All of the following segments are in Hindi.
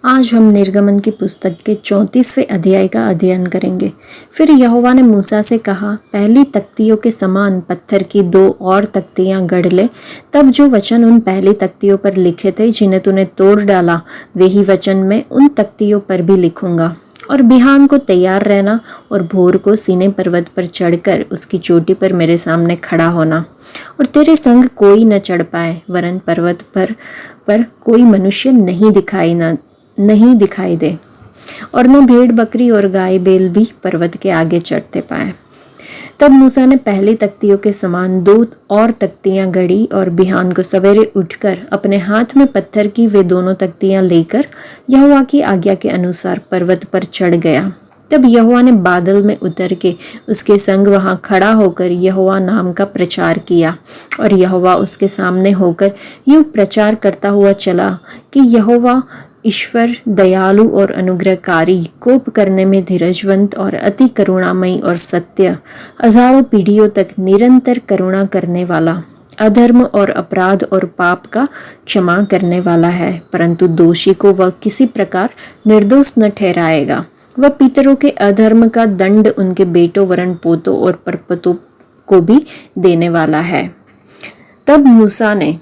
आज हम निर्गमन की पुस्तक के 34वें अध्याय का अध्ययन करेंगे। फिर यहोवा ने मूसा से कहा, पहली तख्तियों के समान पत्थर की 2 और तख्तियां गढ़ ले। तब जो वचन उन पहली तख्तियों पर लिखे थे जिन्हें तूने तोड़ डाला, वे ही वचन मैं उन तख्तियों पर भी लिखूंगा। और बिहान को तैयार रहना और भोर को सीने पर्वत पर चढ़कर उसकी चोटी पर मेरे सामने खड़ा होना। और तेरे संग कोई न चढ़ पाए, वरन पर्वत पर कोई मनुष्य नहीं दिखाई दे, और न भेड़ बकरी और गाय बैल भी पर्वत के आगे चढ़ते पाए। तब मूसा ने पहली तख्तियों के समान 2 और तख्तियां गढ़ी और बिहान को सवेरे उठकर अपने हाथ में पत्थर की वे दोनों तख्तियां लेकर यहोवा की आज्ञा के अनुसार पर्वत पर चढ़ गया। तब यहोवा ने बादल में उतर के उसके संग वहां खड़ा होकर यहोवा नाम का प्रचार किया। और यहोवा उसके सामने होकर यूं प्रचार करता हुआ चला कि यहोवा ईश्वर दयालु और अनुग्रहकारी, कोप करने में धीरजवंत और अति करुणामयी और सत्य, हजारों पीढ़ियों तक निरंतर करुणा करने वाला, अधर्म और अपराध और पाप का क्षमा करने वाला है, परंतु दोषी को वह किसी प्रकार निर्दोष न ठहराएगा। वह पितरों के अधर्म का दंड उनके बेटों वरन पोतों और परपतों को भी देने वाला है। तब मूसा ने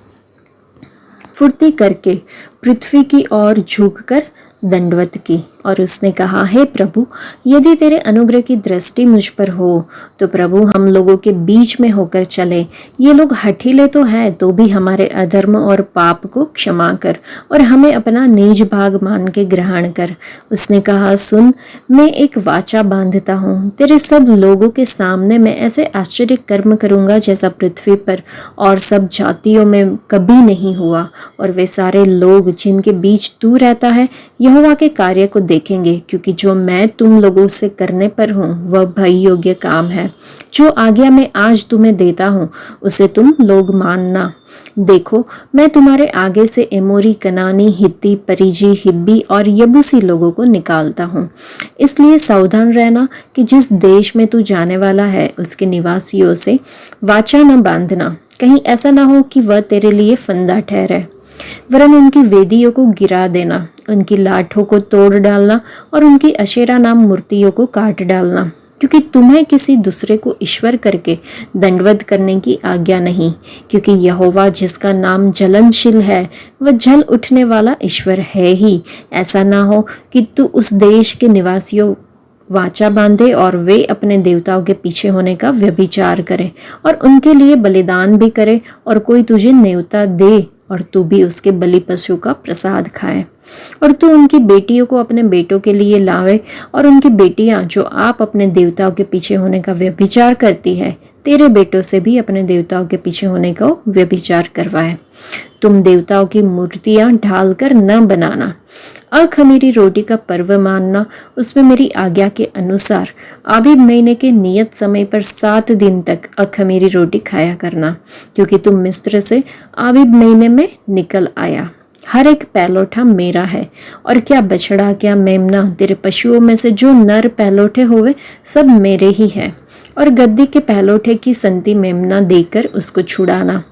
फुर्ती करके पृथ्वी की ओर झुककर दंडवत की और उसने कहा, हे प्रभु, यदि तेरे अनुग्रह की दृष्टि मुझ पर हो तो प्रभु हम लोगों के बीच में होकर चले। ये लोग हठीले तो हैं, तो भी हमारे अधर्म और पाप को क्षमा कर और हमें अपना निज भाग मान के ग्रहण कर। उसने कहा, सुन, मैं एक वाचा बांधता हूँ, तेरे सब लोगों के सामने मैं ऐसे आश्चर्य कर्म करूँगा जैसा पृथ्वी पर और सब जातियों में कभी नहीं हुआ। और वे सारे लोग जिनके बीच तू रहता है यहोवा के कार्य को देखेंगे, क्योंकि जो मैं तुम लोगों से करने पर हूँ वह भय योग्य काम है। जो आज्ञा मैं आज तुम्हें देता हूँ उसे तुम लोग मानना। देखो, मैं तुम्हारे आगे से एमोरी, कनानी, हित्ती, परिजी, हिब्बी और यबूसी लोगों को निकालता हूँ। इसलिए सावधान रहना कि जिस देश में तू जाने वाला है उसके निवासियों से वाचा न बांधना, कहीं ऐसा ना हो कि वह तेरे लिए फंदा ठहरे। वरन उनकी वेदियों को गिरा देना, उनकी लाठों को तोड़ डालना और उनकी अशेरा नाम मूर्तियों को काट डालना, क्योंकि तुम्हें किसी दूसरे को ईश्वर करके दंडवत करने की आज्ञा नहीं, क्योंकि यहोवा जिसका नाम जलनशील है वह जल उठने वाला ईश्वर है ही। ऐसा ना हो कि तू उस देश के निवासियों वाचा बांधे और वे अपने देवताओं के पीछे होने का व्यभिचार करे और उनके लिए बलिदान भी करे, और कोई तुझे न्योता दे और तू भी उसके बलि पशु का प्रसाद खाए। और तू उनकी बेटियों को अपने बेटों के लिए लावे, और उनकी बेटियां जो आप अपने देवताओं के पीछे होने का व्यभिचार करती है तेरे बेटों से भी अपने देवताओं के पीछे होने का व्यभिचार करवाए। तुम देवताओं की मूर्तियां ढालकर न बनाना। अखमीरी रोटी का पर्व मानना, उसमें मेरी आज्ञा के अनुसार आबीब महीने के नियत समय पर 7 दिन तक अखमीरी रोटी खाया करना, क्योंकि तुम मिस्र से आबीब महीने में निकल आया। हर एक पहलौठा मेरा है, और क्या बछड़ा क्या मेमना तेरे पशुओं में से जो नर पहलौठे होवे सब मेरे ही है। और गद्दी के पहलौठे की संती मेमना देकर उसको छुड़ाना।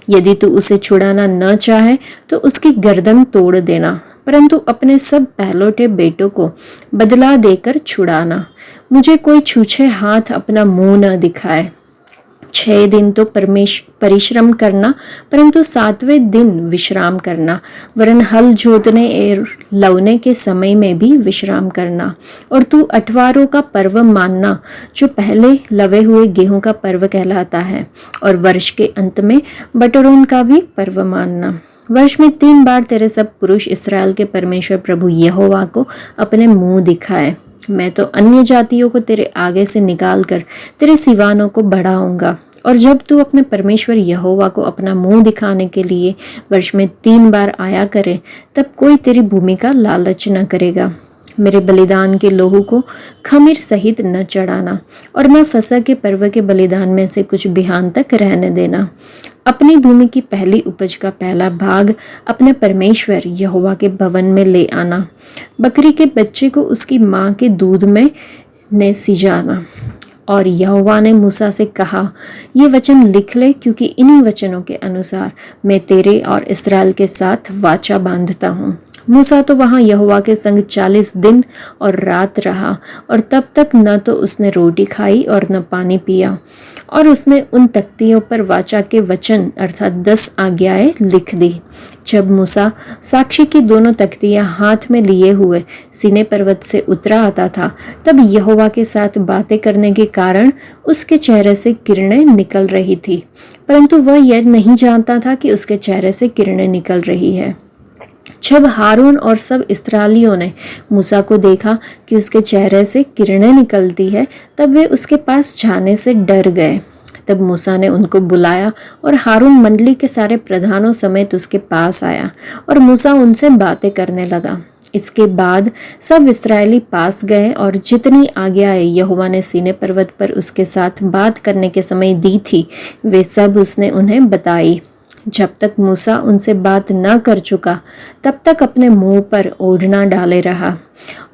यदि तू उसे छुड़ाना न चाहे तो उसकी गर्दन तोड़ देना, परंतु अपने सब पहलौठे बेटों को बदला देकर छुड़ाना। मुझे कोई छूछे हाथ अपना मुंह न दिखाए। 6 दिन तो परिश्रम करना, परंतु 7वें दिन विश्राम करना, वरन हल जोतने और लवने के समय में भी विश्राम करना। और तू अठवारों का पर्व मानना, जो पहले लवे हुए गेहूं का पर्व कहलाता है, और वर्ष के अंत में बटोरन का भी पर्व मानना। वर्ष में 3 बार तेरे सब पुरुष इस्राएल के परमेश्वर प्रभु यहोवा को अपने मुंह दिखाए। मैं तो अन्य जातियों को तेरे आगे से निकाल कर तेरे सिवानों को बढ़ाऊंगा। और जब तू अपने परमेश्वर यहोवा को अपना मुंह दिखाने के लिए वर्ष में 3 बार आया करे, तब कोई तेरी भूमि का लालच न करेगा। मेरे बलिदान के लोहू को खमीर सहित न चढ़ाना, और न फसह के पर्व के बलिदान में से कुछ बिहान तक रहने देना। अपनी भूमि की पहली उपज का पहला भाग अपने परमेश्वर यहोवा के भवन में ले आना। बकरी के बच्चे को उसकी माँ के दूध में ने सिजाना। और यहोवा ने मूसा से कहा, ये वचन लिख ले, क्योंकि इन्हीं वचनों के अनुसार मैं तेरे और इस्राएल के साथ वाचा बांधता हूँ। मूसा तो वहाँ यहोवा के संग 40 दिन और रात रहा, और तब तक न तो उसने रोटी खाई और न पानी पिया। और उसने उन तख्तियों पर वाचा के वचन अर्थात 10 आज्ञाएं लिख दी। जब मूसा साक्षी की दोनों तख्तियां हाथ में लिए हुए सीनै पर्वत से उतरा आता था, तब यहोवा के साथ बातें करने के कारण उसके चेहरे से किरणें निकल रही थी, परंतु वह यह नहीं जानता था कि उसके चेहरे से किरणें निकल रही है। जब हारून और सब इस्राएलियों ने मूसा को देखा कि उसके चेहरे से किरणें निकलती है, तब वे उसके पास जाने से डर गए। तब मूसा ने उनको बुलाया और हारून मंडली के सारे प्रधानों समेत उसके पास आया, और मूसा उनसे बातें करने लगा। इसके बाद सब इस्राएली पास गए, और जितनी आज्ञाएं यहोवा ने सीनै पर्वत पर उसके साथ बात करने के समय दी थी, वे सब उसने उन्हें बताई। जब तक मूसा उनसे बात न कर चुका, तब तक अपने मुंह पर ओढ़ना डाले रहा।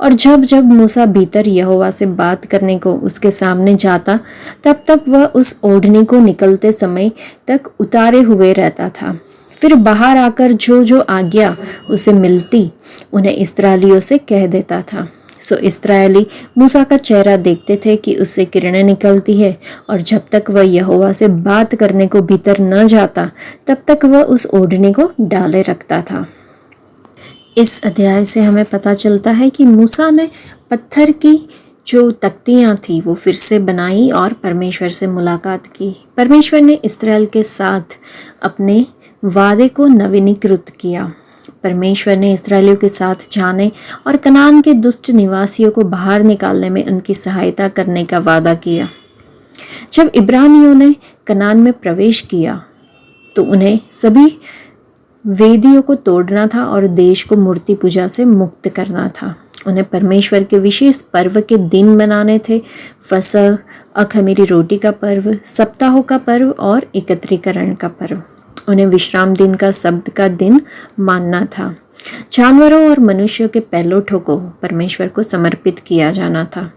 और जब जब मूसा भीतर यहोवा से बात करने को उसके सामने जाता, तब तब वह उस ओढ़नी को निकलते समय तक उतारे हुए रहता था। फिर बाहर आकर जो जो आज्ञा उसे मिलती, उन्हें इस्राएलियों से कह देता था। सो इस्राएली मूसा का चेहरा देखते थे कि उससे किरणें निकलती है, और जब तक वह यहोवा से बात करने को भीतर न जाता, तब तक वह उस ओढ़नी को डाले रखता था। इस अध्याय से हमें पता चलता है कि मूसा ने पत्थर की जो तख्तियाँ थी वो फिर से बनाई और परमेश्वर से मुलाकात की। परमेश्वर ने इस्राएल के साथ अपने वादे को नवीनीकृत किया। परमेश्वर ने इस्राएलियों के साथ जाने और कनान के दुष्ट निवासियों को बाहर निकालने में उनकी सहायता करने का वादा किया। जब इब्रानियों ने कनान में प्रवेश किया, तो उन्हें सभी वेदियों को तोड़ना था और देश को मूर्ति पूजा से मुक्त करना था। उन्हें परमेश्वर के विशेष पर्व के दिन मनाने थे। फसह, अखमीरी रोटी का पर्व, सप्ताहों का पर्व और एकत्रीकरण का पर्व। उन्हें विश्राम दिन का शब्द का दिन मानना था। जानवरों और मनुष्यों के पहलौठों को परमेश्वर को समर्पित किया जाना था।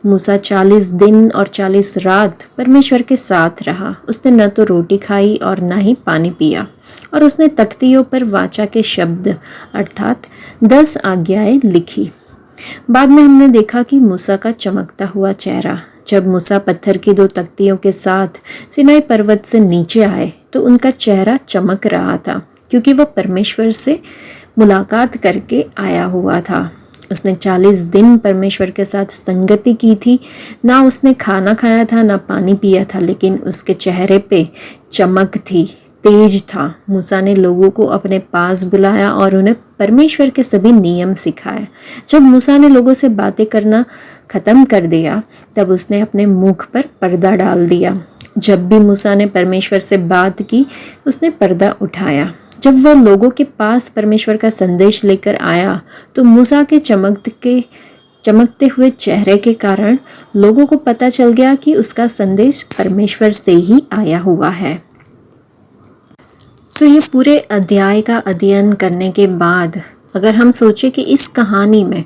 मूसा 40 दिन और 40 रात परमेश्वर के साथ रहा। उसने न तो रोटी खाई और न ही पानी पिया, और उसने तख्तियों पर वाचा के शब्द अर्थात 10 आज्ञाएं लिखी। बाद में हमने देखा कि मूसा का चमकता हुआ चेहरा। जब मूसा पत्थर की 2 तख्तियों के साथ सीनै पर्वत से नीचे आए, तो उनका चेहरा चमक रहा था, क्योंकि वह परमेश्वर से मुलाकात करके आया हुआ था। उसने 40 दिन परमेश्वर के साथ संगति की थी। ना उसने खाना खाया था, ना पानी पिया था, लेकिन उसके चेहरे पे चमक थी, तेज था। मूसा ने लोगों को अपने पास बुलाया और उन्हें परमेश्वर के सभी नियम सिखाए। जब मूसा ने लोगों से बातें करना खत्म कर दिया, तब उसने अपने मुख पर पर्दा डाल दिया। जब भी मूसा ने परमेश्वर से बात की, उसने पर्दा उठाया। जब वह लोगों के पास परमेश्वर का संदेश लेकर आया, तो मूसा के चमकते हुए चेहरे के कारण लोगों को पता चल गया कि उसका संदेश परमेश्वर से ही आया हुआ है। तो ये पूरे अध्याय का अध्ययन करने के बाद अगर हम सोचें कि इस कहानी में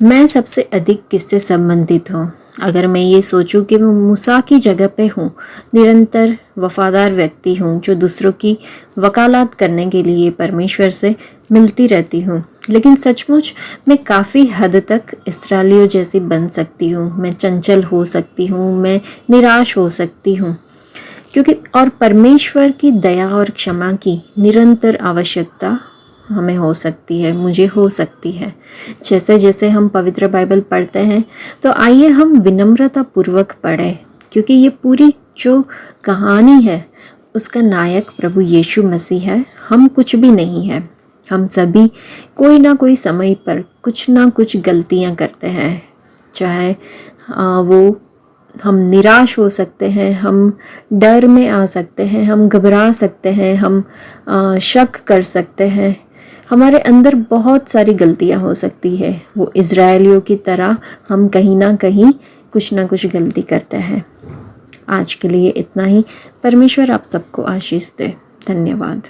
मैं सबसे अधिक किससे संबंधित हूँ, अगर मैं ये सोचूं कि मैं मूसा की जगह पे हूँ, निरंतर वफादार व्यक्ति हूँ जो दूसरों की वकालत करने के लिए परमेश्वर से मिलती रहती हूँ, लेकिन सचमुच मैं काफ़ी हद तक इस्राएलियों जैसी बन सकती हूँ। मैं चंचल हो सकती हूँ, मैं निराश हो सकती हूँ, क्योंकि और परमेश्वर की दया और क्षमा की निरंतर आवश्यकता हमें हो सकती है, मुझे हो सकती है। जैसे जैसे हम पवित्र बाइबल पढ़ते हैं, तो आइए हम विनम्रता पूर्वक पढ़ें, क्योंकि ये पूरी जो कहानी है उसका नायक प्रभु यीशु मसीह है। हम कुछ भी नहीं है। हम सभी कोई ना कोई समय पर कुछ ना कुछ गलतियां करते हैं, चाहे वो हम निराश हो सकते हैं, हम डर में आ सकते हैं, हम घबरा सकते हैं, हम शक कर सकते हैं। हमारे अंदर बहुत सारी गलतियां हो सकती है। वो इज़राइलियों की तरह हम कहीं ना कहीं कुछ ना कुछ गलती करते हैं। आज के लिए इतना ही। परमेश्वर आप सबको आशीष दे। धन्यवाद।